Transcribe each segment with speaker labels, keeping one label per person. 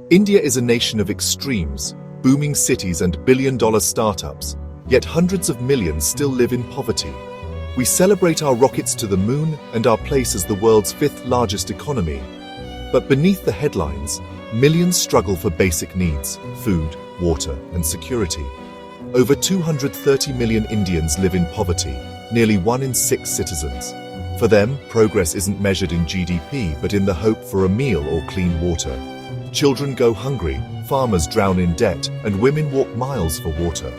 Speaker 1: India is a nation of extremes, booming cities and billion-dollar startups, yet hundreds of millions still live in poverty. We celebrate our rockets to the moon and our place as the world's fifth-largest economy. But beneath the headlines, millions struggle for basic needs: food, water, and security. Over 230 million Indians live in poverty, nearly 1 in 6 citizens. For them, progress isn't measured in GDP but in the hope for a meal or clean water. Children go hungry, farmers drown in debt, and women walk miles for water.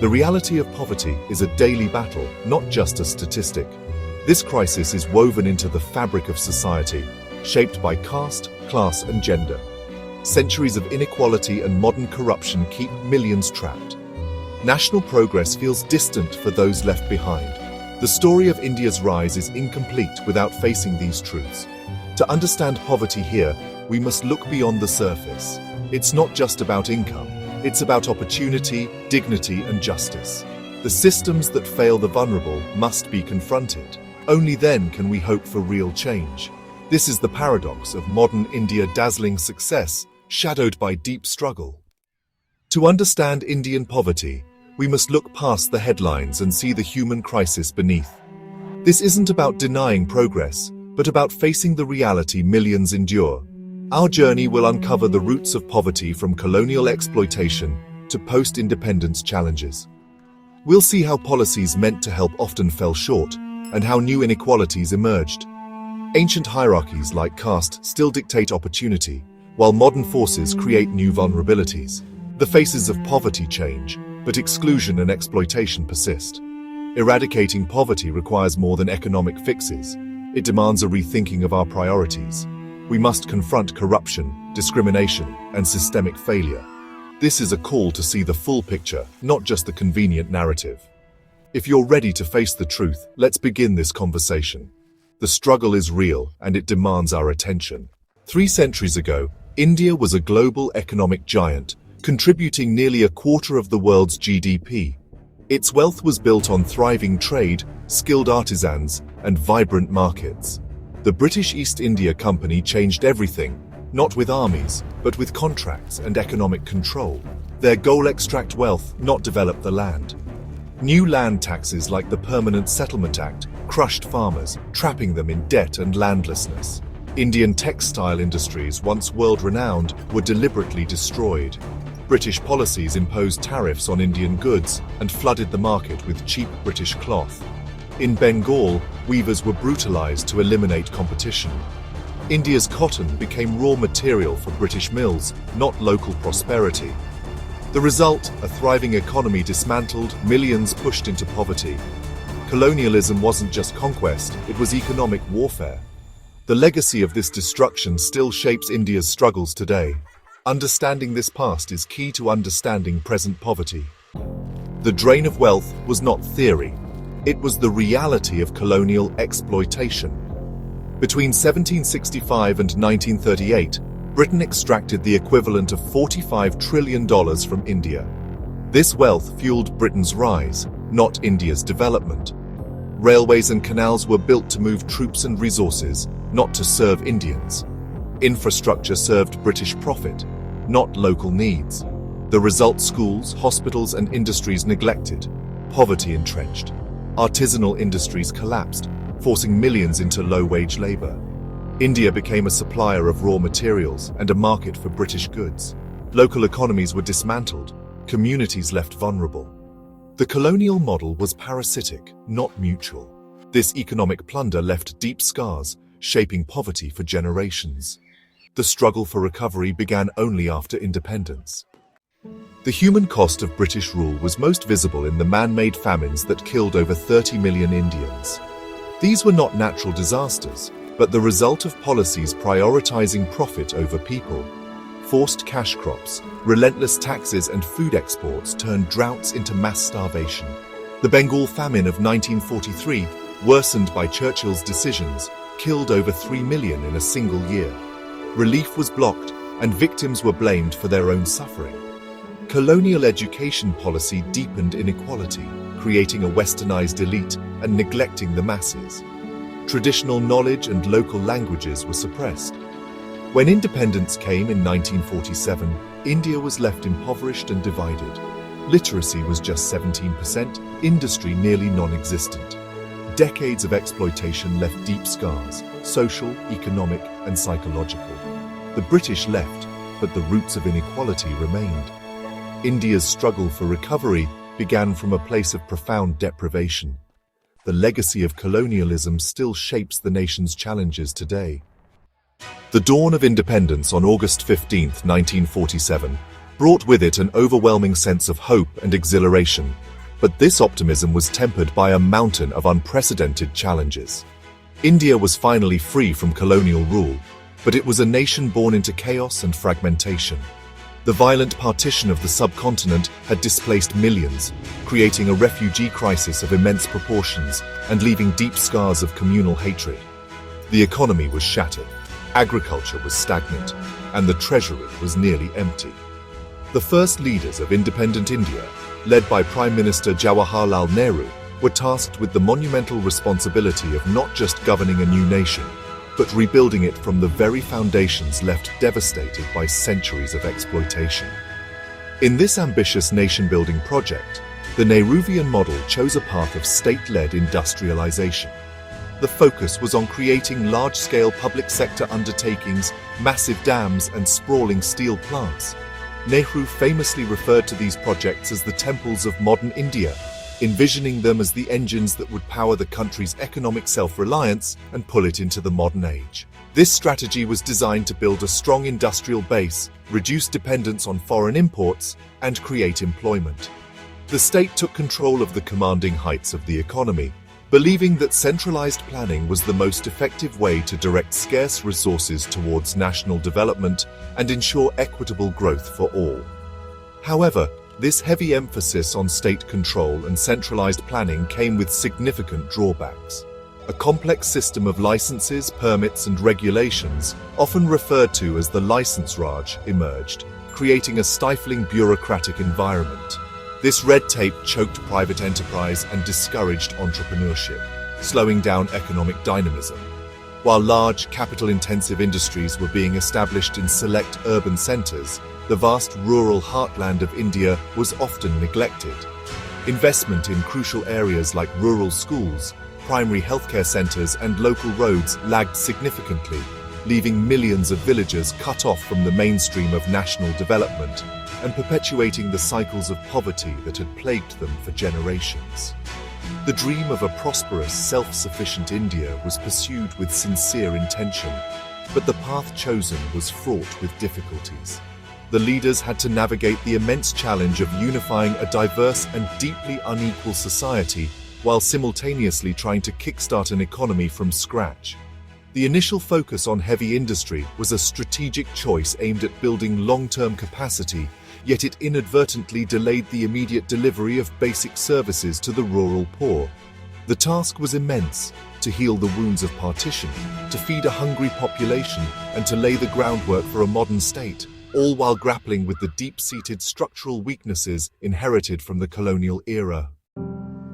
Speaker 1: The reality of poverty is a daily battle, not just a statistic. This crisis is woven into the fabric of society, shaped by caste, class, and gender. Centuries of inequality and modern corruption keep millions trapped. National progress feels distant for those left behind. The story of India's rise is incomplete without facing these truths. To understand poverty here, we must look beyond the surface. It's not just about income. It's about opportunity, dignity, and justice. The systems that fail the vulnerable must be confronted. Only then can we hope for real change. This is the paradox of modern India: dazzling success, shadowed by deep struggle. To understand Indian poverty, we must look past the headlines and see the human crisis beneath. This isn't about denying progress, but about facing the reality millions endure. Our journey will uncover the roots of poverty from colonial exploitation to post-independence challenges. We'll see how policies meant to help often fell short, and how new inequalities emerged. Ancient hierarchies like caste still dictate opportunity, while modern forces create new vulnerabilities. The faces of poverty change, but exclusion and exploitation persist. Eradicating poverty requires more than economic fixes. It demands a rethinking of our priorities. We must confront corruption, discrimination, and systemic failure. This is a call to see the full picture, not just the convenient narrative. If you're ready to face the truth, let's begin this conversation. The struggle is real, and it demands our attention. 3 centuries ago, India was a global economic giant, contributing nearly a quarter of the world's GDP. Its wealth was built on thriving trade, skilled artisans, and vibrant markets. The British East India Company changed everything, not with armies, but with contracts and economic control. Their goal: extract wealth, not develop the land. New land taxes like the Permanent Settlement Act crushed farmers, trapping them in debt and landlessness. Indian textile industries, once world-renowned, were deliberately destroyed. British policies imposed tariffs on Indian goods and flooded the market with cheap British cloth. In Bengal, weavers were brutalized to eliminate competition. India's cotton became raw material for British mills, not local prosperity. The result: a thriving economy dismantled, millions pushed into poverty. Colonialism wasn't just conquest, it was economic warfare. The legacy of this destruction still shapes India's struggles today. Understanding this past is key to understanding present poverty. The drain of wealth was not theory. It was the reality of colonial exploitation. Between 1765 and 1938, Britain extracted the equivalent of $45 trillion from India. This wealth fueled Britain's rise, not India's development. Railways and canals were built to move troops and resources, not to serve Indians. Infrastructure served British profit, not local needs. The result: schools, hospitals, and industries neglected, poverty entrenched. Artisanal industries collapsed, forcing millions into low-wage labor. India became a supplier of raw materials and a market for British goods. Local economies were dismantled, communities left vulnerable. The colonial model was parasitic, not mutual. This economic plunder left deep scars, shaping poverty for generations. The struggle for recovery began only after independence. The human cost of British rule was most visible in the man-made famines that killed over 30 million Indians. These were not natural disasters, but the result of policies prioritizing profit over people. Forced cash crops, relentless taxes, and food exports turned droughts into mass starvation. The Bengal famine of 1943, worsened by Churchill's decisions, killed over 3 million in a single year. Relief was blocked, and victims were blamed for their own suffering. Colonial education policy deepened inequality, creating a westernized elite and neglecting the masses. Traditional knowledge and local languages were suppressed. When independence came in 1947, India was left impoverished and divided. Literacy was just 17%, industry nearly non-existent. Decades of exploitation left deep scars, social, economic, and psychological. The British left, but the roots of inequality remained. India's struggle for recovery began from a place of profound deprivation. The legacy of colonialism still shapes the nation's challenges today. The dawn of independence on August 15, 1947, brought with it an overwhelming sense of hope and exhilaration, but this optimism was tempered by a mountain of unprecedented challenges. India was finally free from colonial rule, but it was a nation born into chaos and fragmentation. The violent partition of the subcontinent had displaced millions, creating a refugee crisis of immense proportions and leaving deep scars of communal hatred. The economy was shattered, agriculture was stagnant, and the treasury was nearly empty. The first leaders of independent India, led by Prime Minister Jawaharlal Nehru, were tasked with the monumental responsibility of not just governing a new nation, but rebuilding it from the very foundations left devastated by centuries of exploitation. In this ambitious nation-building project, the Nehruvian model chose a path of state-led industrialization. The focus was on creating large-scale public sector undertakings, massive dams, and sprawling steel plants. Nehru famously referred to these projects as the temples of modern India, envisioning them as the engines that would power the country's economic self-reliance and pull it into the modern age. This strategy was designed to build a strong industrial base, reduce dependence on foreign imports, and create employment. The state took control of the commanding heights of the economy, believing that centralized planning was the most effective way to direct scarce resources towards national development and ensure equitable growth for all. However, this heavy emphasis on state control and centralized planning came with significant drawbacks. A complex system of licenses, permits, and regulations, often referred to as the license Raj, emerged, creating a stifling bureaucratic environment. This red tape choked private enterprise and discouraged entrepreneurship, slowing down economic dynamism. While large, capital-intensive industries were being established in select urban centers, the vast rural heartland of India was often neglected. Investment in crucial areas like rural schools, primary healthcare centers, and local roads lagged significantly, leaving millions of villagers cut off from the mainstream of national development and perpetuating the cycles of poverty that had plagued them for generations. The dream of a prosperous, self-sufficient India was pursued with sincere intention, but the path chosen was fraught with difficulties. The leaders had to navigate the immense challenge of unifying a diverse and deeply unequal society while simultaneously trying to kickstart an economy from scratch. The initial focus on heavy industry was a strategic choice aimed at building long-term capacity, yet it inadvertently delayed the immediate delivery of basic services to the rural poor. The task was immense: to heal the wounds of partition, to feed a hungry population, and to lay the groundwork for a modern state, all while grappling with the deep-seated structural weaknesses inherited from the colonial era.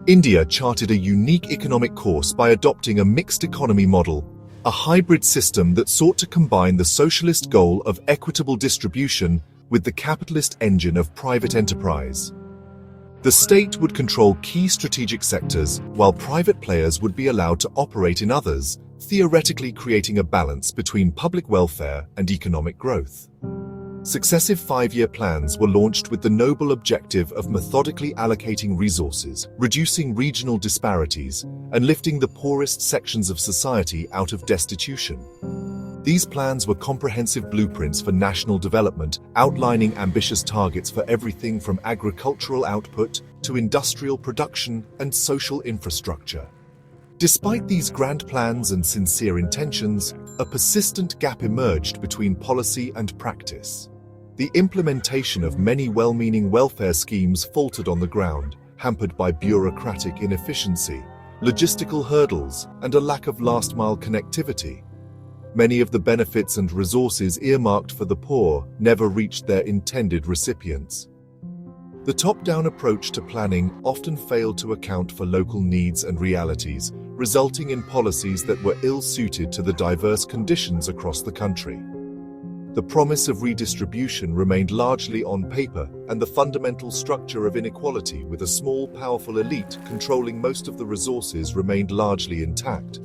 Speaker 1: India charted a unique economic course by adopting a mixed economy model, a hybrid system that sought to combine the socialist goal of equitable distribution with the capitalist engine of private enterprise. The state would control key strategic sectors, while private players would be allowed to operate in others, theoretically creating a balance between public welfare and economic growth. Successive five-year plans were launched with the noble objective of methodically allocating resources, reducing regional disparities, and lifting the poorest sections of society out of destitution. These plans were comprehensive blueprints for national development, outlining ambitious targets for everything from agricultural output to industrial production and social infrastructure. Despite these grand plans and sincere intentions, a persistent gap emerged between policy and practice. The implementation of many well-meaning welfare schemes faltered on the ground, hampered by bureaucratic inefficiency, logistical hurdles, and a lack of last-mile connectivity. Many of the benefits and resources earmarked for the poor never reached their intended recipients. The top-down approach to planning often failed to account for local needs and realities, resulting in policies that were ill-suited to the diverse conditions across the country. the promise of redistribution remained largely on paper, and the fundamental structure of inequality with a small, powerful elite controlling most of the resources remained largely intact.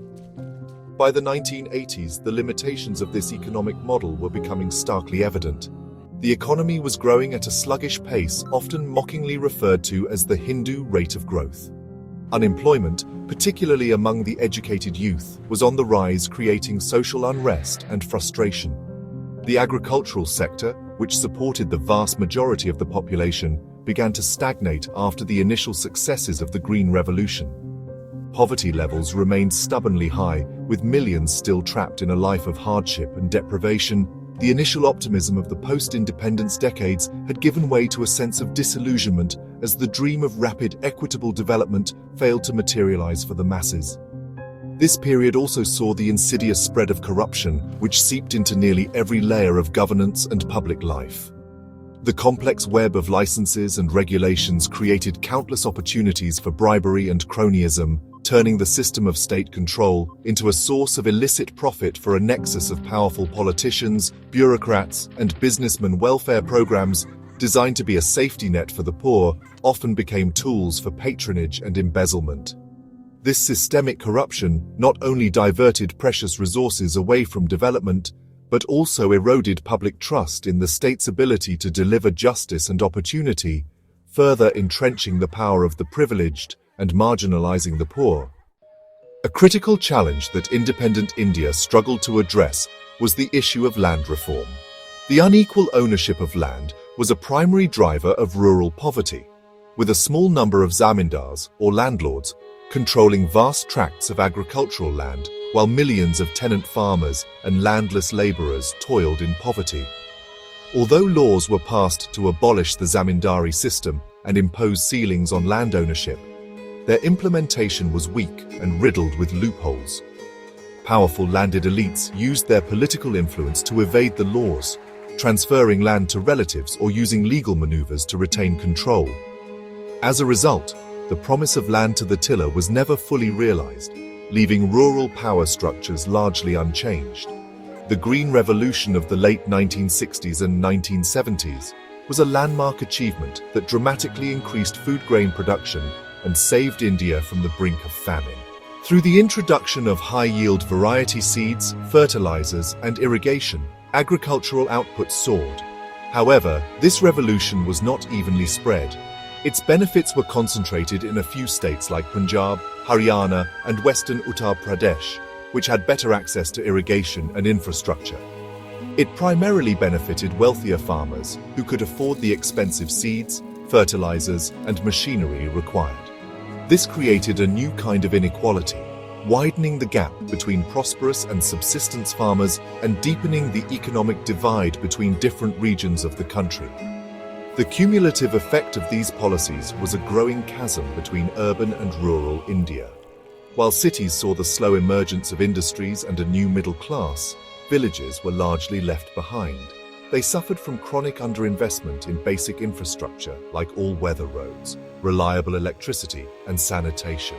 Speaker 1: By the 1980s, the limitations of this economic model were becoming starkly evident. The economy was growing at a sluggish pace, often mockingly referred to as the Hindu rate of growth. Unemployment, particularly among the educated youth, was on the rise, creating social unrest and frustration. The agricultural sector, which supported the vast majority of the population, began to stagnate after the initial successes of the Green Revolution. Poverty levels remained stubbornly high, with millions still trapped in a life of hardship and deprivation. The initial optimism of the post-independence decades had given way to a sense of disillusionment as the dream of rapid, equitable development failed to materialize for the masses. This period also saw the insidious spread of corruption, which seeped into nearly every layer of governance and public life. The complex web of licenses and regulations created countless opportunities for bribery and cronyism, turning the system of state control into a source of illicit profit for a nexus of powerful politicians, bureaucrats, and businessmen. Welfare programs, designed to be a safety net for the poor, often became tools for patronage and embezzlement. This systemic corruption not only diverted precious resources away from development, but also eroded public trust in the state's ability to deliver justice and opportunity, further entrenching the power of the privileged and marginalizing the poor. A critical challenge that independent India struggled to address was the issue of land reform. The unequal ownership of land was a primary driver of rural poverty, with a small number of zamindars, or landlords, controlling vast tracts of agricultural land, while millions of tenant farmers and landless laborers toiled in poverty. Although laws were passed to abolish the zamindari system and impose ceilings on land ownership, their implementation was weak and riddled with loopholes. Powerful landed elites used their political influence to evade the laws, transferring land to relatives or using legal maneuvers to retain control. As a result, the promise of land to the tiller was never fully realized, leaving rural power structures largely unchanged. The Green Revolution of the late 1960s and 1970s was a landmark achievement that dramatically increased food grain production and saved India from the brink of famine. Through the introduction of high-yield variety seeds, fertilizers, and irrigation, agricultural output soared. However, this revolution was not evenly spread. Its benefits were concentrated in a few states like Punjab, Haryana, and western Uttar Pradesh, which had better access to irrigation and infrastructure. It primarily benefited wealthier farmers who could afford the expensive seeds, fertilizers, and machinery required. This created a new kind of inequality, widening the gap between prosperous and subsistence farmers and deepening the economic divide between different regions of the country. The cumulative effect of these policies was a growing chasm between urban and rural India. While cities saw the slow emergence of industries and a new middle class, villages were largely left behind. They suffered from chronic underinvestment in basic infrastructure like all-weather roads, reliable electricity, and sanitation.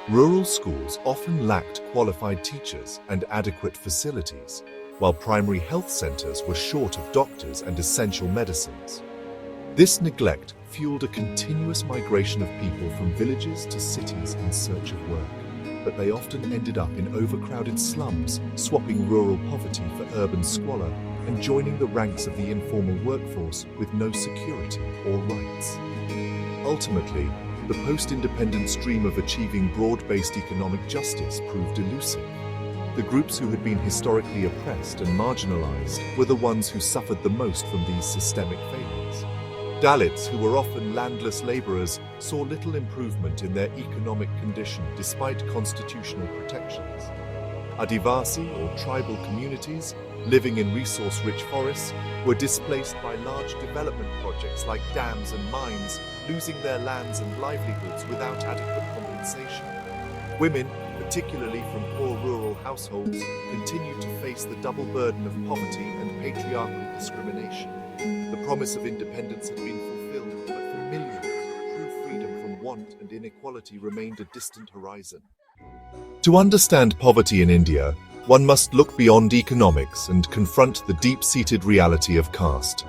Speaker 1: Rural schools often lacked qualified teachers and adequate facilities, while primary health centers were short of doctors and essential medicines. This neglect fueled a continuous migration of people from villages to cities in search of work, but they often ended up in overcrowded slums, swapping rural poverty for urban squalor and joining the ranks of the informal workforce with no security or rights. Ultimately, the post-independence dream of achieving broad-based economic justice proved elusive. The groups who had been historically oppressed and marginalized were the ones who suffered the most from these systemic failures. Dalits, who were often landless laborers, saw little improvement in their economic condition despite constitutional protections. Adivasi, or tribal communities, living in resource-rich forests, were displaced by large development projects like dams and mines, losing their lands and livelihoods without adequate compensation. Women, particularly from poor rural households, continued to face the double burden of poverty and patriarchal discrimination. The promise of independence had been fulfilled, but for millions, true freedom from want and inequality remained a distant horizon. To understand poverty in India, one must look beyond economics and confront the deep-seated reality of caste.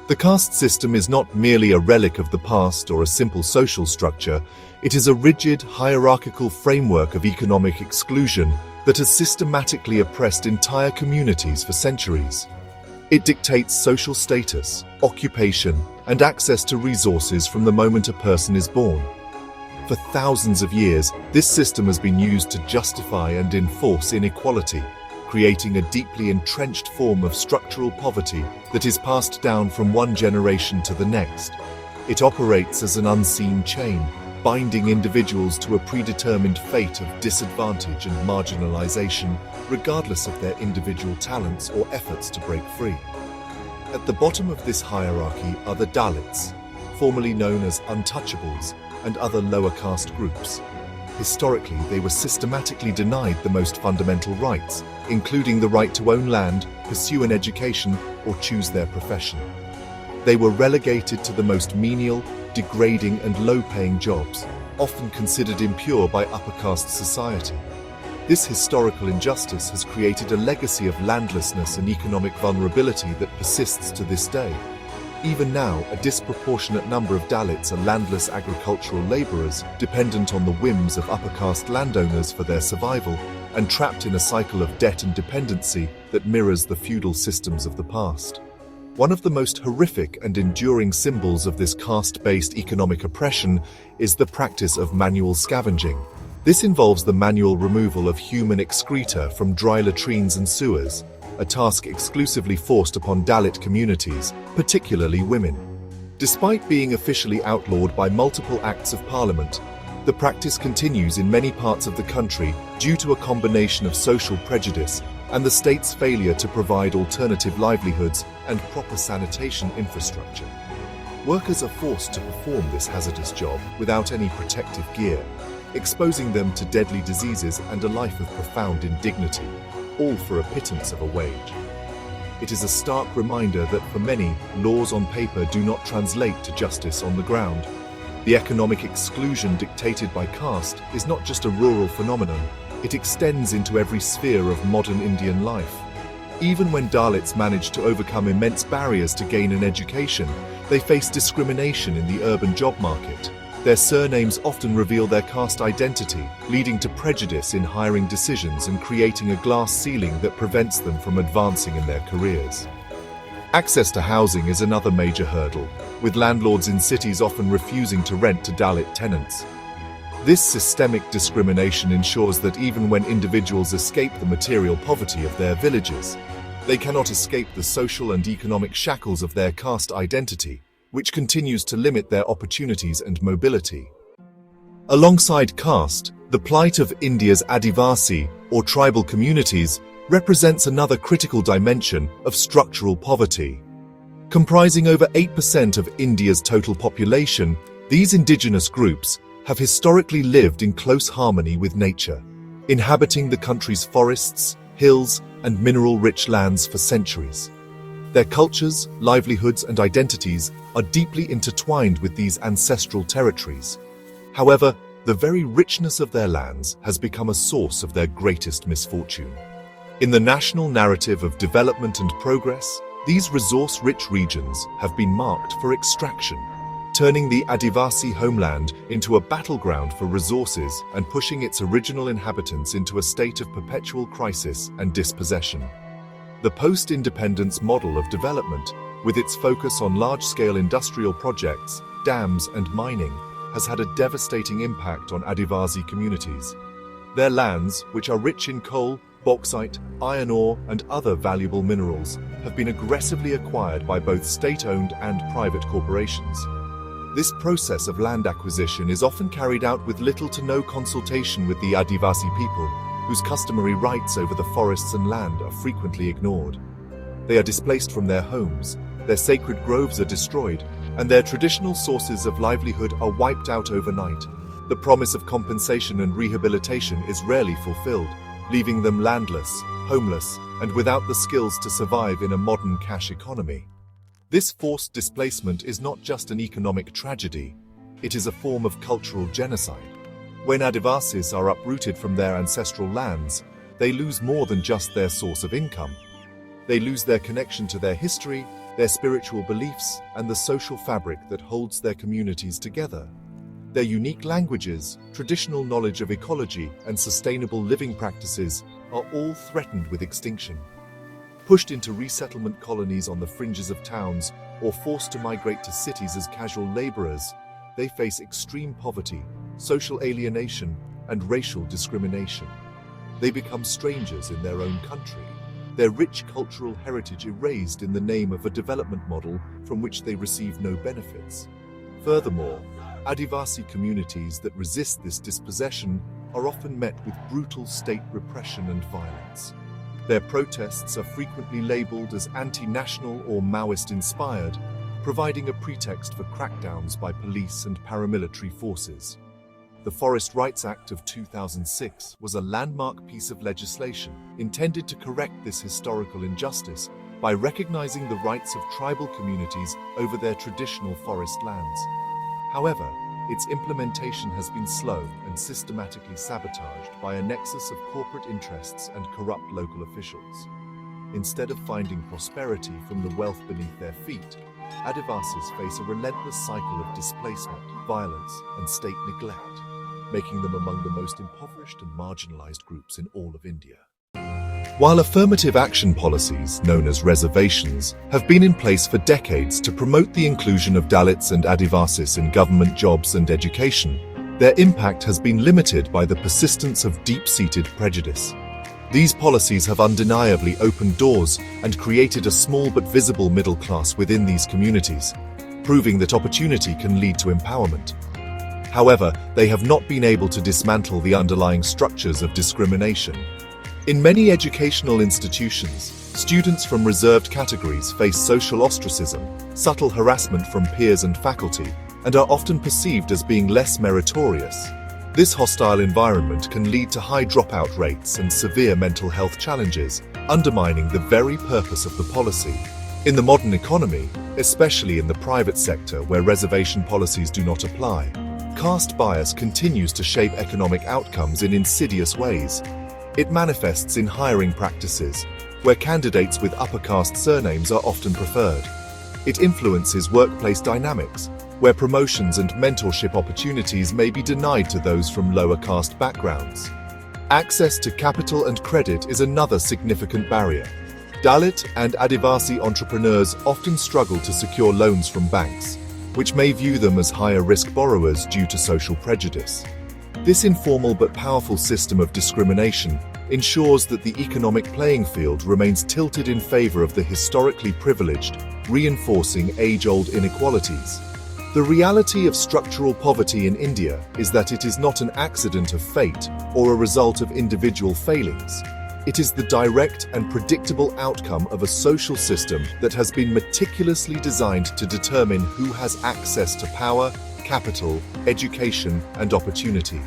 Speaker 1: The caste system is not merely a relic of the past or a simple social structure, it is a rigid, hierarchical framework of economic exclusion that has systematically oppressed entire communities for centuries. It dictates social status, occupation, and access to resources from the moment a person is born. For thousands of years, this system has been used to justify and enforce inequality, creating a deeply entrenched form of structural poverty that is passed down from one generation to the next. It operates as an unseen chain, binding individuals to a predetermined fate of disadvantage and marginalization, regardless of their individual talents or efforts to break free. At the bottom of this hierarchy are the Dalits, formerly known as untouchables, and other lower caste groups. Historically, they were systematically denied the most fundamental rights, including the right to own land, pursue an education, or choose their profession. They were relegated to the most menial, degrading, and low-paying jobs, often considered impure by upper caste society. This historical injustice has created a legacy of landlessness and economic vulnerability that persists to this day. Even now, a disproportionate number of Dalits are landless agricultural laborers, dependent on the whims of upper caste landowners for their survival, and trapped in a cycle of debt and dependency that mirrors the feudal systems of the past. One of the most horrific and enduring symbols of this caste-based economic oppression is the practice of manual scavenging. This involves the manual removal of human excreta from dry latrines and sewers, a task exclusively forced upon Dalit communities, particularly women. Despite being officially outlawed by multiple acts of parliament, the practice continues in many parts of the country due to a combination of social prejudice and the state's failure to provide alternative livelihoods and proper sanitation infrastructure. Workers are forced to perform this hazardous job without any protective gear, exposing them to deadly diseases and a life of profound indignity, all for a pittance of a wage. It is a stark reminder that for many, laws on paper do not translate to justice on the ground. The economic exclusion dictated by caste is not just a rural phenomenon, it extends into every sphere of modern Indian life. Even when Dalits manage to overcome immense barriers to gain an education, they face discrimination in the urban job market. Their surnames often reveal their caste identity, leading to prejudice in hiring decisions and creating a glass ceiling that prevents them from advancing in their careers. Access to housing is another major hurdle, with landlords in cities often refusing to rent to Dalit tenants. This systemic discrimination ensures that even when individuals escape the material poverty of their villages, they cannot escape the social and economic shackles of their caste identity, which continues to limit their opportunities and mobility. Alongside caste, the plight of India's Adivasi, or tribal communities, represents another critical dimension of structural poverty. Comprising over 8% of India's total population, these indigenous groups have historically lived in close harmony with nature, inhabiting the country's forests, hills, and mineral-rich lands for centuries. Their cultures, livelihoods, and identities are deeply intertwined with these ancestral territories. However, the very richness of their lands has become a source of their greatest misfortune. In the national narrative of development and progress, these resource-rich regions have been marked for extraction, turning the Adivasi homeland into a battleground for resources and pushing its original inhabitants into a state of perpetual crisis and dispossession. The post-independence model of development, with its focus on large-scale industrial projects, dams, and mining, has had a devastating impact on Adivasi communities. Their lands, which are rich in coal, bauxite, iron ore, and other valuable minerals, have been aggressively acquired by both state-owned and private corporations. This process of land acquisition is often carried out with little to no consultation with the Adivasi people, whose customary rights over the forests and land are frequently ignored. They are displaced from their homes, their sacred groves are destroyed, and their traditional sources of livelihood are wiped out overnight. The promise of compensation and rehabilitation is rarely fulfilled, leaving them landless, homeless, and without the skills to survive in a modern cash economy. This forced displacement is not just an economic tragedy, it is a form of cultural genocide. When Adivasis are uprooted from their ancestral lands, they lose more than just their source of income. They lose their connection to their history, their spiritual beliefs, and the social fabric that holds their communities together. Their unique languages, traditional knowledge of ecology, and sustainable living practices are all threatened with extinction. Pushed into resettlement colonies on the fringes of towns or forced to migrate to cities as casual laborers, they face extreme poverty, social alienation, and racial discrimination. They become strangers in their own country, their rich cultural heritage erased in the name of a development model from which they receive no benefits. Furthermore, Adivasi communities that resist this dispossession are often met with brutal state repression and violence. Their protests are frequently labeled as anti-national or Maoist-inspired, providing a pretext for crackdowns by police and paramilitary forces. The Forest Rights Act of 2006 was a landmark piece of legislation intended to correct this historical injustice by recognizing the rights of tribal communities over their traditional forest lands. However, its implementation has been slow and systematically sabotaged by a nexus of corporate interests and corrupt local officials. Instead of finding prosperity from the wealth beneath their feet, Adivasis face a relentless cycle of displacement, violence, and state neglect, making them among the most impoverished and marginalized groups in all of India. While affirmative action policies, known as reservations, have been in place for decades to promote the inclusion of Dalits and Adivasis in government jobs and education, their impact has been limited by the persistence of deep-seated prejudice. These policies have undeniably opened doors and created a small but visible middle class within these communities, proving that opportunity can lead to empowerment. However, they have not been able to dismantle the underlying structures of discrimination. In many educational institutions, students from reserved categories face social ostracism, subtle harassment from peers and faculty, and are often perceived as being less meritorious. This hostile environment can lead to high dropout rates and severe mental health challenges, undermining the very purpose of the policy. In the modern economy, especially in the private sector where reservation policies do not apply, caste bias continues to shape economic outcomes in insidious ways. It manifests in hiring practices, where candidates with upper caste surnames are often preferred. It influences workplace dynamics, where promotions and mentorship opportunities may be denied to those from lower caste backgrounds. Access to capital and credit is another significant barrier. Dalit and Adivasi entrepreneurs often struggle to secure loans from banks, which may view them as higher-risk borrowers due to social prejudice. This informal but powerful system of discrimination ensures that the economic playing field remains tilted in favor of the historically privileged, reinforcing age-old inequalities. The reality of structural poverty in India is that it is not an accident of fate or a result of individual failings. It is the direct and predictable outcome of a social system that has been meticulously designed to determine who has access to power, capital, education, and opportunity.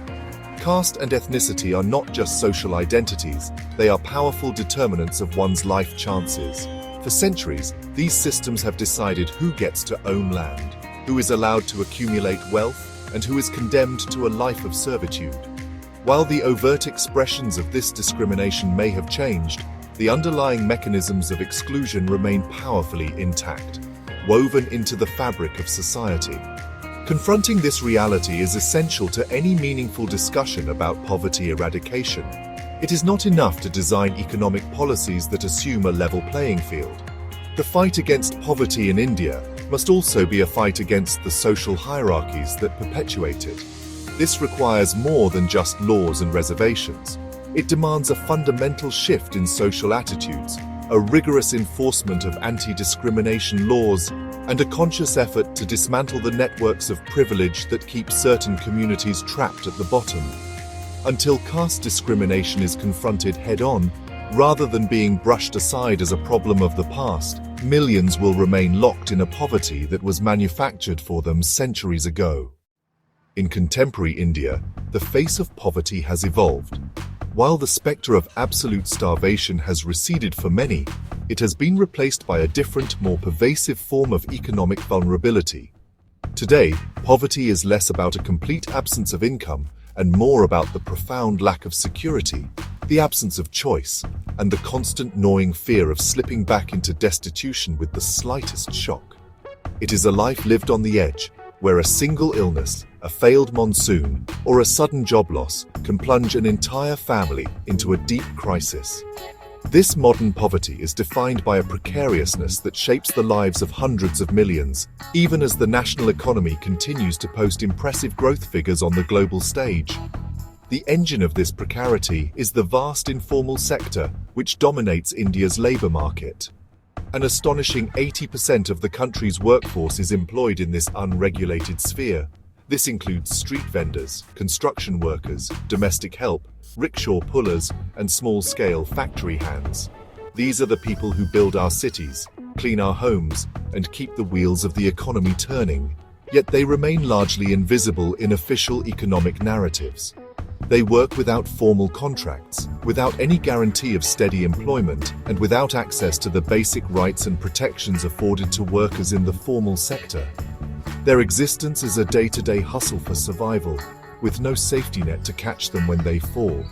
Speaker 1: Caste and ethnicity are not just social identities, they are powerful determinants of one's life chances. For centuries, these systems have decided who gets to own land, who is allowed to accumulate wealth, and who is condemned to a life of servitude. While the overt expressions of this discrimination may have changed, the underlying mechanisms of exclusion remain powerfully intact, woven into the fabric of society. Confronting this reality is essential to any meaningful discussion about poverty eradication. It is not enough to design economic policies that assume a level playing field. The fight against poverty in India must also be a fight against the social hierarchies that perpetuate it. This requires more than just laws and reservations. It demands a fundamental shift in social attitudes, a rigorous enforcement of anti-discrimination laws, and a conscious effort to dismantle the networks of privilege that keep certain communities trapped at the bottom. Until caste discrimination is confronted head-on, rather than being brushed aside as a problem of the past, millions will remain locked in a poverty that was manufactured for them centuries ago. In contemporary India, the face of poverty has evolved. While the spectre of absolute starvation has receded for many, it has been replaced by a different, more pervasive form of economic vulnerability. Today, poverty is less about a complete absence of income and more about the profound lack of security. the absence of choice, and the constant gnawing fear of slipping back into destitution with the slightest shock. It is a life lived on the edge, where a single illness, a failed monsoon, or a sudden job loss can plunge an entire family into a deep crisis. This modern poverty is defined by a precariousness that shapes the lives of hundreds of millions, even as the national economy continues to post impressive growth figures on the global stage. The engine of this precarity is the vast informal sector, which dominates India's labour market. An astonishing 80% of the country's workforce is employed in this unregulated sphere. This includes street vendors, construction workers, domestic help, rickshaw pullers, and small-scale factory hands. These are the people who build our cities, clean our homes, and keep the wheels of the economy turning. Yet they remain largely invisible in official economic narratives. They work without formal contracts, without any guarantee of steady employment, and without access to the basic rights and protections afforded to workers in the formal sector. Their existence is a day-to-day hustle for survival, with no safety net to catch them when they fall.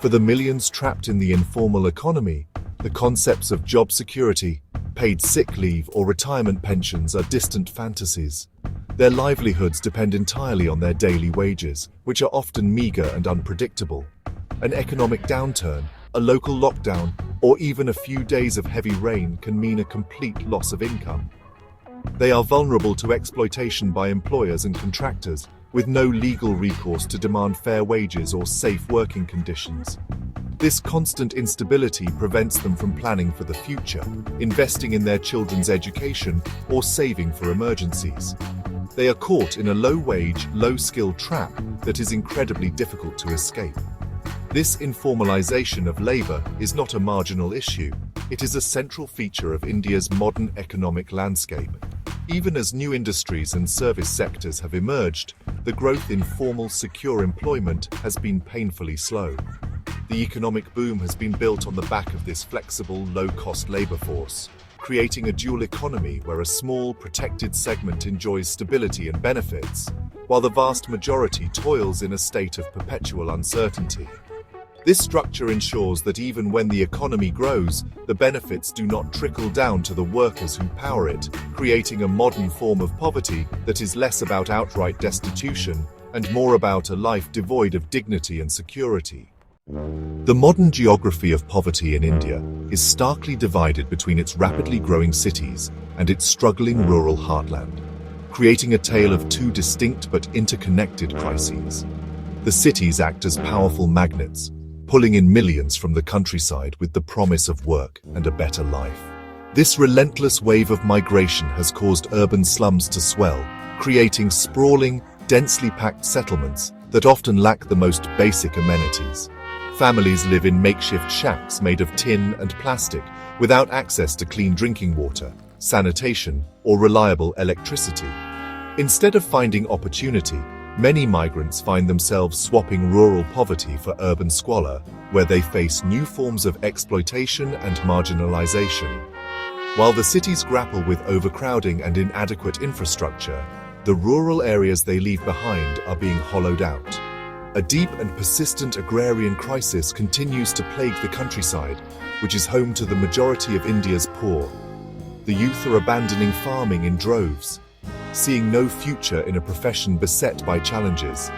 Speaker 1: For the millions trapped in the informal economy, the concepts of job security, paid sick leave, or retirement pensions are distant fantasies. Their livelihoods depend entirely on their daily wages, which are often meager and unpredictable. An economic downturn, a local lockdown, or even a few days of heavy rain can mean a complete loss of income. They are vulnerable to exploitation by employers and contractors, with no legal recourse to demand fair wages or safe working conditions. This constant instability prevents them from planning for the future, investing in their children's education, or saving for emergencies. They are caught in a low-wage, low-skill trap that is incredibly difficult to escape. This informalization of labor is not a marginal issue. It is a central feature of India's modern economic landscape. Even as new industries and service sectors have emerged, the growth in formal, secure employment has been painfully slow. The economic boom has been built on the back of this flexible, low-cost labor force, creating a dual economy where a small, protected segment enjoys stability and benefits, while the vast majority toils in a state of perpetual uncertainty. This structure ensures that even when the economy grows, the benefits do not trickle down to the workers who power it, creating a modern form of poverty that is less about outright destitution and more about a life devoid of dignity and security. The modern geography of poverty in India is starkly divided between its rapidly growing cities and its struggling rural heartland, creating a tale of two distinct but interconnected crises. The cities act as powerful magnets, pulling in millions from the countryside with the promise of work and a better life. This relentless wave of migration has caused urban slums to swell, creating sprawling, densely packed settlements that often lack the most basic amenities. Families live in makeshift shacks made of tin and plastic, without access to clean drinking water, sanitation, or reliable electricity. Instead of finding opportunity, many migrants find themselves swapping rural poverty for urban squalor, where they face new forms of exploitation and marginalization. While the cities grapple with overcrowding and inadequate infrastructure, the rural areas they leave behind are being hollowed out. A deep and persistent agrarian crisis continues to plague the countryside, which is home to the majority of India's poor. The youth are abandoning farming in droves, seeing no future in a profession beset by challenges.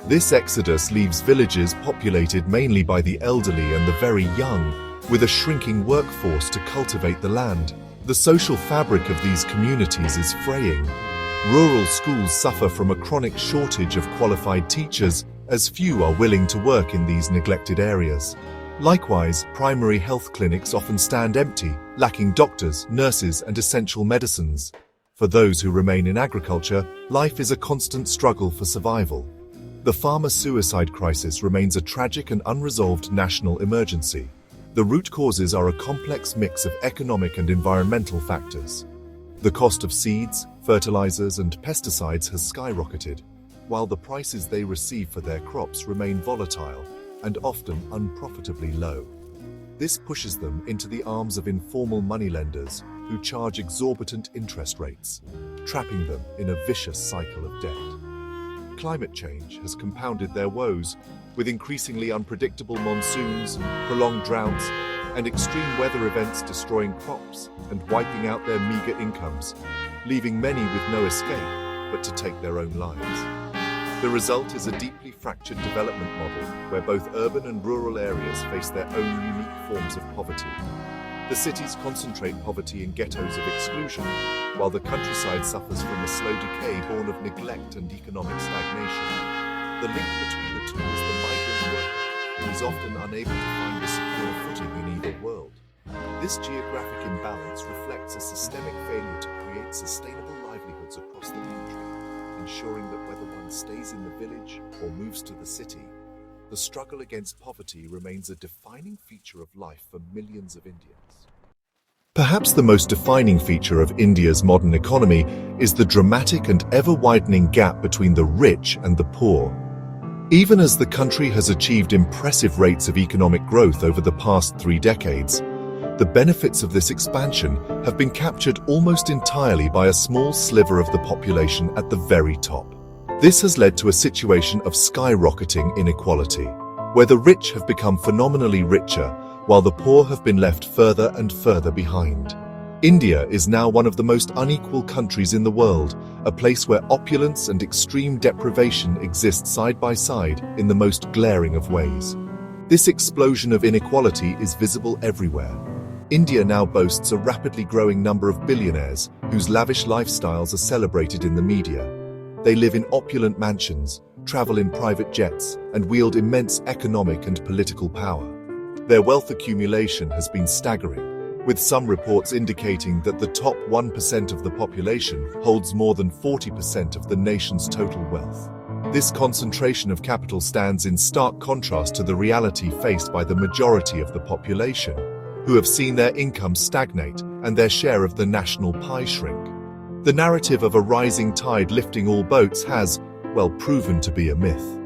Speaker 1: This exodus leaves villages populated mainly by the elderly and the very young, with a shrinking workforce to cultivate the land. The social fabric of these communities is fraying. Rural schools suffer from a chronic shortage of qualified teachers, as few are willing to work in these neglected areas. Likewise, primary health clinics often stand empty, lacking doctors, nurses, and essential medicines. For those who remain in agriculture, life is a constant struggle for survival. The farmer suicide crisis remains a tragic and unresolved national emergency. The root causes are a complex mix of economic and environmental factors. The cost of seeds, fertilizers, and pesticides has skyrocketed, while the prices they receive for their crops remain volatile and often unprofitably low. This pushes them into the arms of informal moneylenders who charge exorbitant interest rates, trapping them in a vicious cycle of debt. Climate change has compounded their woes, with increasingly unpredictable monsoons, prolonged droughts, and extreme weather events destroying crops and wiping out their meager incomes, leaving many with no escape but to take their own lives. The result is a deeply fractured development model where both urban and rural areas face their own unique forms of poverty. The cities concentrate poverty in ghettos of exclusion, while the countryside suffers from a slow decay born of neglect and economic stagnation. The link between the two is the migrant worker, who is often unable to find a secure footing in either world. This geographic imbalance reflects a systemic failure to create sustainable livelihoods across the country, ensuring that whether one stays in the village or moves to the city, the struggle against poverty remains a defining feature of life for millions of Indians. Perhaps the most defining feature of India's modern economy is the dramatic and ever-widening gap between the rich and the poor. Even as the country has achieved impressive rates of economic growth over the past 3 decades, the benefits of this expansion have been captured almost entirely by a small sliver of the population at the very top. This has led to a situation of skyrocketing inequality, where the rich have become phenomenally richer, while the poor have been left further and further behind. India is now one of the most unequal countries in the world, a place where opulence and extreme deprivation exist side by side in the most glaring of ways. This explosion of inequality is visible everywhere. India now boasts a rapidly growing number of billionaires whose lavish lifestyles are celebrated in the media. They live in opulent mansions, travel in private jets, and wield immense economic and political power. Their wealth accumulation has been staggering, with some reports indicating that the top 1% of the population holds more than 40% of the nation's total wealth. This concentration of capital stands in stark contrast to the reality faced by the majority of the population, who have seen their income stagnate and their share of the national pie shrink. The narrative of a rising tide lifting all boats has, well, proven to be a myth.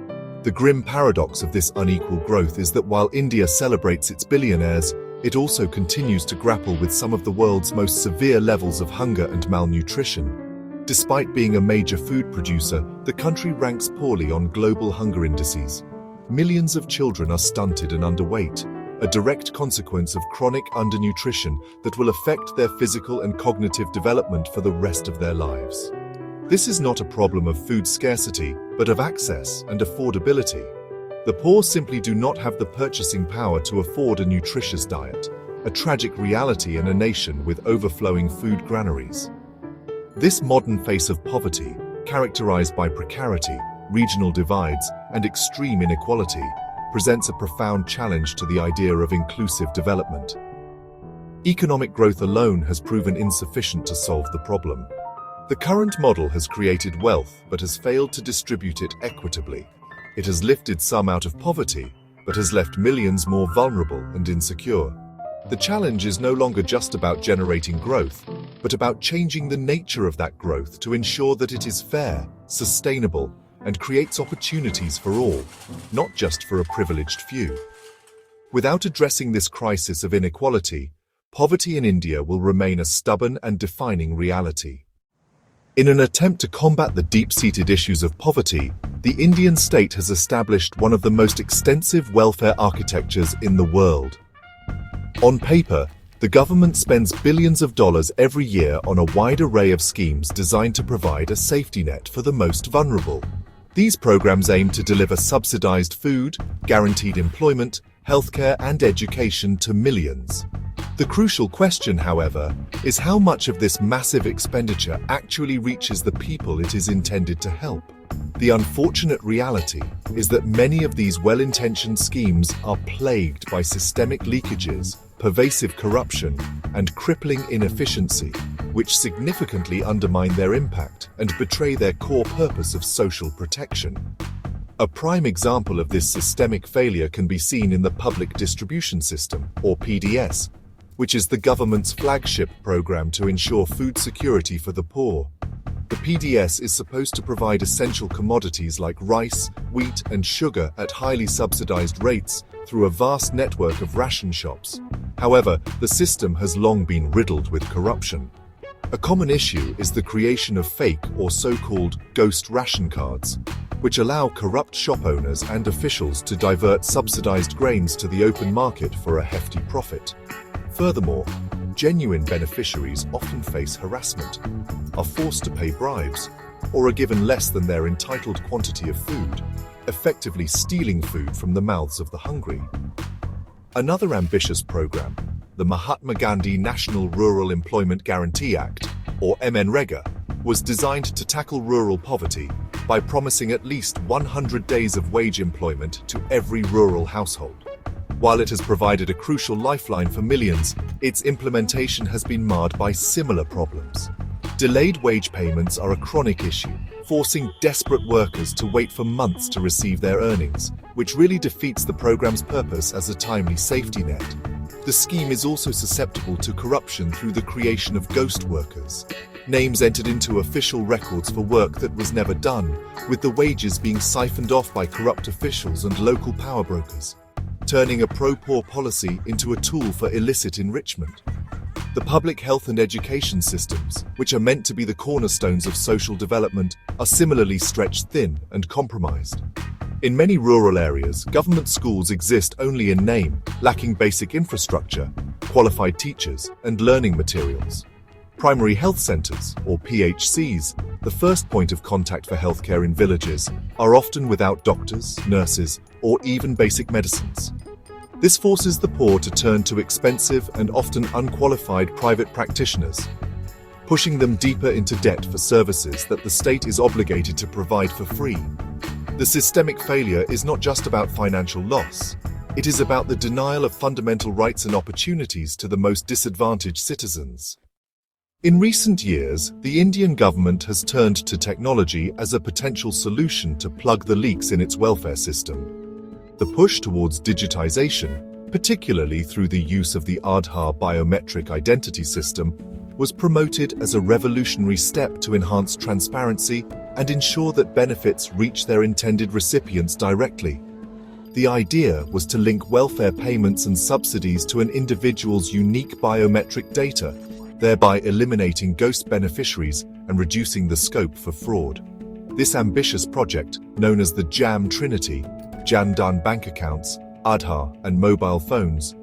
Speaker 1: The grim paradox of this unequal growth is that while India celebrates its billionaires, it also continues to grapple with some of the world's most severe levels of hunger and malnutrition. Despite being a major food producer, the country ranks poorly on global hunger indices. Millions of children are stunted and underweight, a direct consequence of chronic undernutrition that will affect their physical and cognitive development for the rest of their lives. This is not a problem of food scarcity, but of access and affordability. The poor simply do not have the purchasing power to afford a nutritious diet, a tragic reality in a nation with overflowing food granaries. This modern face of poverty, characterized by precarity, regional divides, and extreme inequality, presents a profound challenge to the idea of inclusive development. Economic growth alone has proven insufficient to solve the problem. The current model has created wealth but has failed to distribute it equitably. It has lifted some out of poverty, but has left millions more vulnerable and insecure. The challenge is no longer just about generating growth, but about changing the nature of that growth to ensure that it is fair, sustainable, and creates opportunities for all, not just for a privileged few. Without addressing this crisis of inequality, poverty in India will remain a stubborn and defining reality. In an attempt to combat the deep-seated issues of poverty, the Indian state has established one of the most extensive welfare architectures in the world. On paper, the government spends billions of dollars every year on a wide array of schemes designed to provide a safety net for the most vulnerable. These programs aim to deliver subsidized food, guaranteed employment, healthcare, and education to millions. The crucial question, however, is how much of this massive expenditure actually reaches the people it is intended to help. The unfortunate reality is that many of these well-intentioned schemes are plagued by systemic leakages, pervasive corruption, and crippling inefficiency, which significantly undermine their impact and betray their core purpose of social protection. A prime example of this systemic failure can be seen in the Public Distribution System, or PDS, which is the government's flagship program to ensure food security for the poor. The PDS is supposed to provide essential commodities like rice, wheat, and sugar at highly subsidized rates through a vast network of ration shops. However, the system has long been riddled with corruption. A common issue is the creation of fake or so-called ghost ration cards. which allow corrupt shop owners and officials to divert subsidized grains to the open market for a hefty profit. Furthermore, genuine beneficiaries often face harassment, are forced to pay bribes, or are given less than their entitled quantity of food, effectively stealing food from the mouths of the hungry. Another ambitious program, the Mahatma Gandhi National Rural Employment Guarantee Act, or MNREGA, was designed to tackle rural poverty by promising at least 100 days of wage employment to every rural household. While it has provided a crucial lifeline for millions, its implementation has been marred by similar problems. Delayed wage payments are a chronic issue, forcing desperate workers to wait for months to receive their earnings, which really defeats the program's purpose as a timely safety net. The scheme is also susceptible to corruption through the creation of ghost workers, names entered into official records for work that was never done, with the wages being siphoned off by corrupt officials and local power brokers, turning a pro-poor policy into a tool for illicit enrichment. The public health and education systems, which are meant to be the cornerstones of social development, are similarly stretched thin and compromised. In many rural areas, government schools exist only in name, lacking basic infrastructure, qualified teachers, and learning materials. Primary health centers, or PHCs, the first point of contact for healthcare in villages, are often without doctors, nurses, or even basic medicines. This forces the poor to turn to expensive and often unqualified private practitioners, pushing them deeper into debt for services that the state is obligated to provide for free. The systemic failure is not just about financial loss. It is about the denial of fundamental rights and opportunities to the most disadvantaged citizens. In recent years, the Indian government has turned to technology as a potential solution to plug the leaks in its welfare system. The push towards digitization, particularly through the use of the Aadhaar biometric identity system, was promoted as a revolutionary step to enhance transparency and ensure that benefits reach their intended recipients directly. The idea was to link welfare payments and subsidies to an individual's unique biometric data, thereby eliminating ghost beneficiaries and reducing the scope for fraud. This ambitious project, known as the JAM Trinity, Jan Dhan bank accounts, Aadhaar, and mobile phones,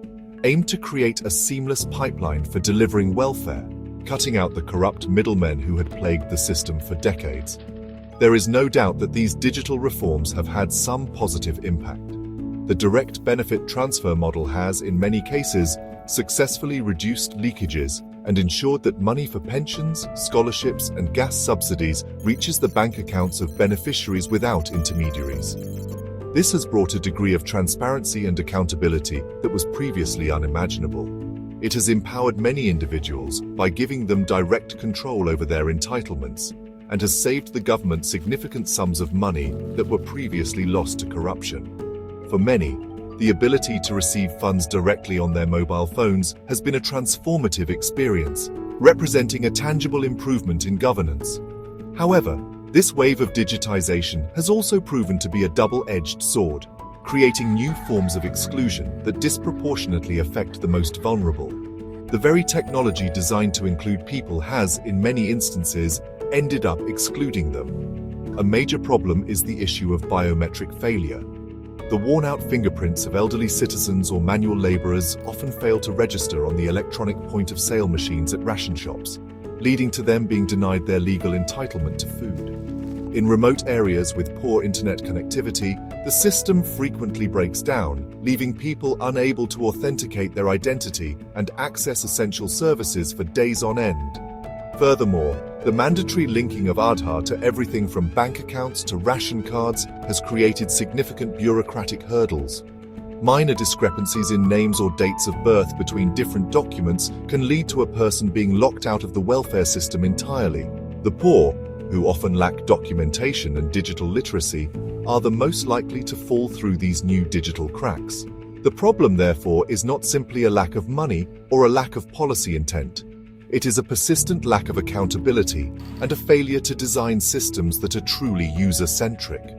Speaker 1: aimed to create a seamless pipeline for delivering welfare, cutting out the corrupt middlemen who had plagued the system for decades. There is no doubt that these digital reforms have had some positive impact. The direct benefit transfer model has, in many cases, successfully reduced leakages and ensured that money for pensions, scholarships, and gas subsidies reaches the bank accounts of beneficiaries without intermediaries. This has brought a degree of transparency and accountability that was previously unimaginable. It has empowered many individuals by giving them direct control over their entitlements, and has saved the government significant sums of money that were previously lost to corruption. For many, the ability to receive funds directly on their mobile phones has been a transformative experience, representing a tangible improvement in governance. However, this wave of digitization has also proven to be a double-edged sword, creating new forms of exclusion that disproportionately affect the most vulnerable. The very technology designed to include people has, in many instances, ended up excluding them. A major problem is the issue of biometric failure. The worn-out fingerprints of elderly citizens or manual laborers often fail to register on the electronic point-of-sale machines at ration shops, leading to them being denied their legal entitlement to food. In remote areas with poor internet connectivity, the system frequently breaks down, leaving people unable to authenticate their identity and access essential services for days on end. Furthermore, the mandatory linking of Aadhaar to everything from bank accounts to ration cards has created significant bureaucratic hurdles. Minor discrepancies in names or dates of birth between different documents can lead to a person being locked out of the welfare system entirely. The poor, who often lack documentation and digital literacy, are the most likely to fall through these new digital cracks. The problem, therefore, is not simply a lack of money or a lack of policy intent. It is a persistent lack of accountability and a failure to design systems that are truly user-centric.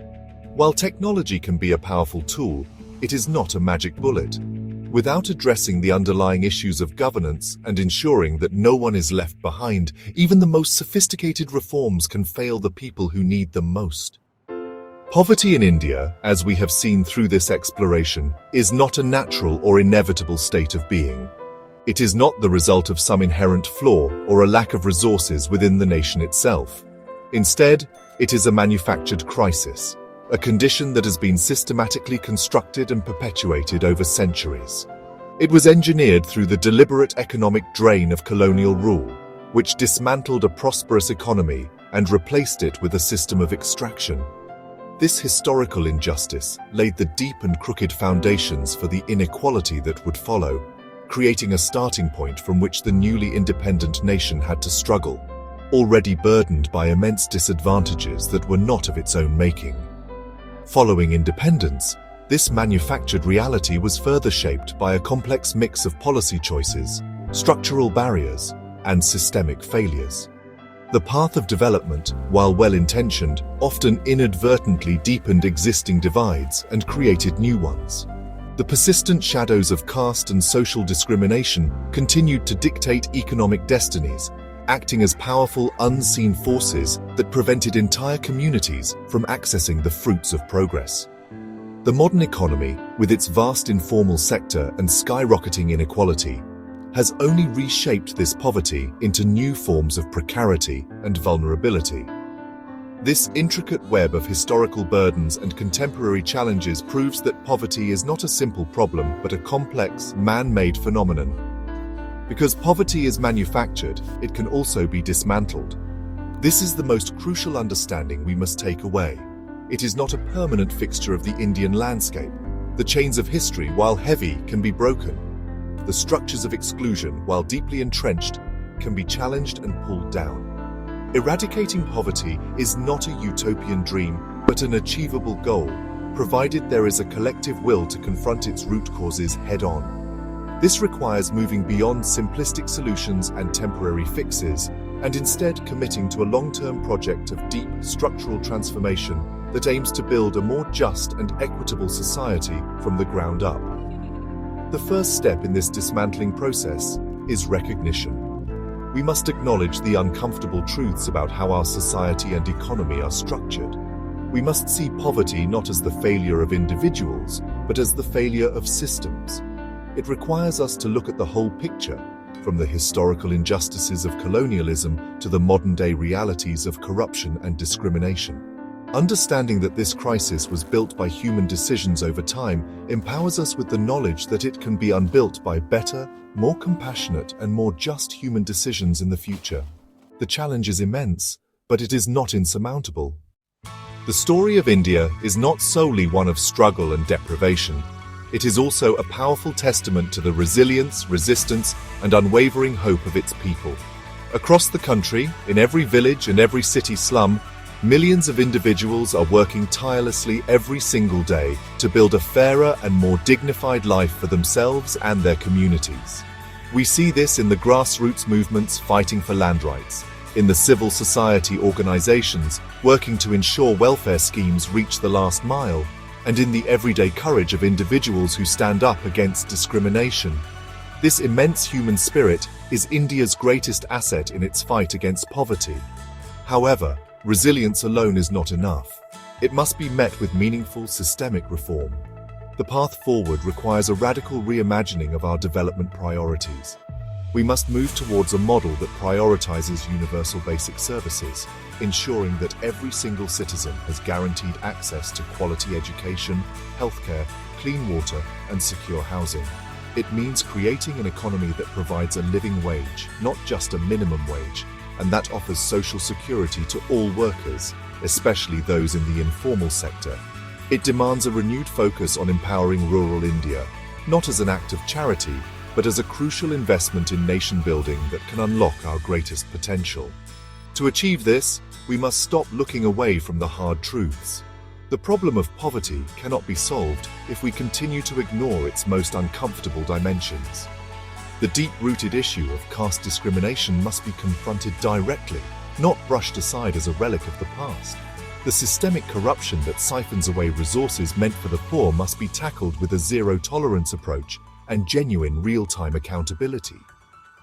Speaker 1: While technology can be a powerful tool, it is not a magic bullet. Without addressing the underlying issues of governance and ensuring that no one is left behind, even the most sophisticated reforms can fail the people who need them most. Poverty in India, as we have seen through this exploration, is not a natural or inevitable state of being. It is not the result of some inherent flaw or a lack of resources within the nation itself. Instead, it is a manufactured crisis, a condition that has been systematically constructed and perpetuated over centuries. It was engineered through the deliberate economic drain of colonial rule, which dismantled a prosperous economy and replaced it with a system of extraction. This historical injustice laid the deep and crooked foundations for the inequality that would follow, creating a starting point from which the newly independent nation had to struggle, already burdened by immense disadvantages that were not of its own making. Following independence, this manufactured reality was further shaped by a complex mix of policy choices, structural barriers, and systemic failures. The path of development, while well-intentioned, often inadvertently deepened existing divides and created new ones. The persistent shadows of caste and social discrimination continued to dictate economic destinies, acting as powerful unseen forces that prevented entire communities from accessing the fruits of progress. The modern economy, with its vast informal sector and skyrocketing inequality, has only reshaped this poverty into new forms of precarity and vulnerability. This intricate web of historical burdens and contemporary challenges proves that poverty is not a simple problem but a complex, man-made phenomenon. Because poverty is manufactured, it can also be dismantled. This is the most crucial understanding we must take away. It is not a permanent fixture of the Indian landscape. The chains of history, while heavy, can be broken. The structures of exclusion, while deeply entrenched, can be challenged and pulled down. Eradicating poverty is not a utopian dream, but an achievable goal, provided there is a collective will to confront its root causes head-on. This requires moving beyond simplistic solutions and temporary fixes, and instead committing to a long-term project of deep structural transformation that aims to build a more just and equitable society from the ground up. The first step in this dismantling process is recognition. We must acknowledge the uncomfortable truths about how our society and economy are structured. We must see poverty not as the failure of individuals, but as the failure of systems. It requires us to look at the whole picture, from the historical injustices of colonialism to the modern-day realities of corruption and discrimination. Understanding that this crisis was built by human decisions over time empowers us with the knowledge that it can be unbuilt by better, more compassionate, and more just human decisions in the future. The challenge is immense, but it is not insurmountable. The story of India is not solely one of struggle and deprivation. It is also a powerful testament to the resilience, resistance, and unwavering hope of its people. Across the country, in every village and every city slum, millions of individuals are working tirelessly every single day to build a fairer and more dignified life for themselves and their communities. We see this in the grassroots movements fighting for land rights, in the civil society organizations working to ensure welfare schemes reach the last mile, and in the everyday courage of individuals who stand up against discrimination. This immense human spirit is India's greatest asset in its fight against poverty. However, resilience alone is not enough. It must be met with meaningful systemic reform. The path forward requires a radical reimagining of our development priorities. We must move towards a model that prioritizes universal basic services, ensuring that every single citizen has guaranteed access to quality education, healthcare, clean water, and secure housing. It means creating an economy that provides a living wage, not just a minimum wage, and that offers social security to all workers, especially those in the informal sector. It demands a renewed focus on empowering rural India, not as an act of charity, but as a crucial investment in nation building that can unlock our greatest potential. To achieve this, we must stop looking away from the hard truths. The problem of poverty cannot be solved if we continue to ignore its most uncomfortable dimensions. The deep-rooted issue of caste discrimination must be confronted directly, not brushed aside as a relic of the past. The systemic corruption that siphons away resources meant for the poor must be tackled with a zero-tolerance approach and genuine real-time accountability.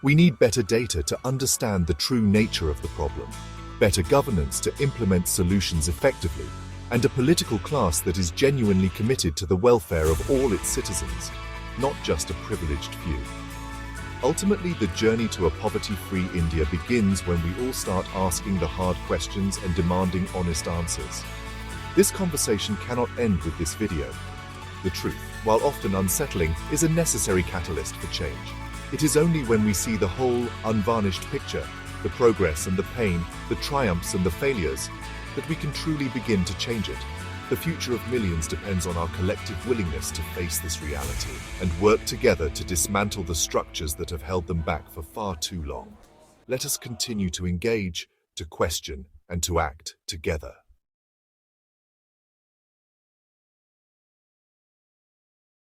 Speaker 1: We need better data to understand the true nature of the problem, better governance to implement solutions effectively, and a political class that is genuinely committed to the welfare of all its citizens, not just a privileged few. Ultimately, the journey to a poverty-free India begins when we all start asking the hard questions and demanding honest answers. This conversation cannot end with this video. The truth, while often unsettling, is a necessary catalyst for change. It is only when we see the whole, unvarnished picture, the progress and the pain, the triumphs and the failures, that we can truly begin to change it. The future of millions depends on our collective willingness to face this reality and work together to dismantle the structures that have held them back for far too long. Let us continue to engage, to question, and to act together.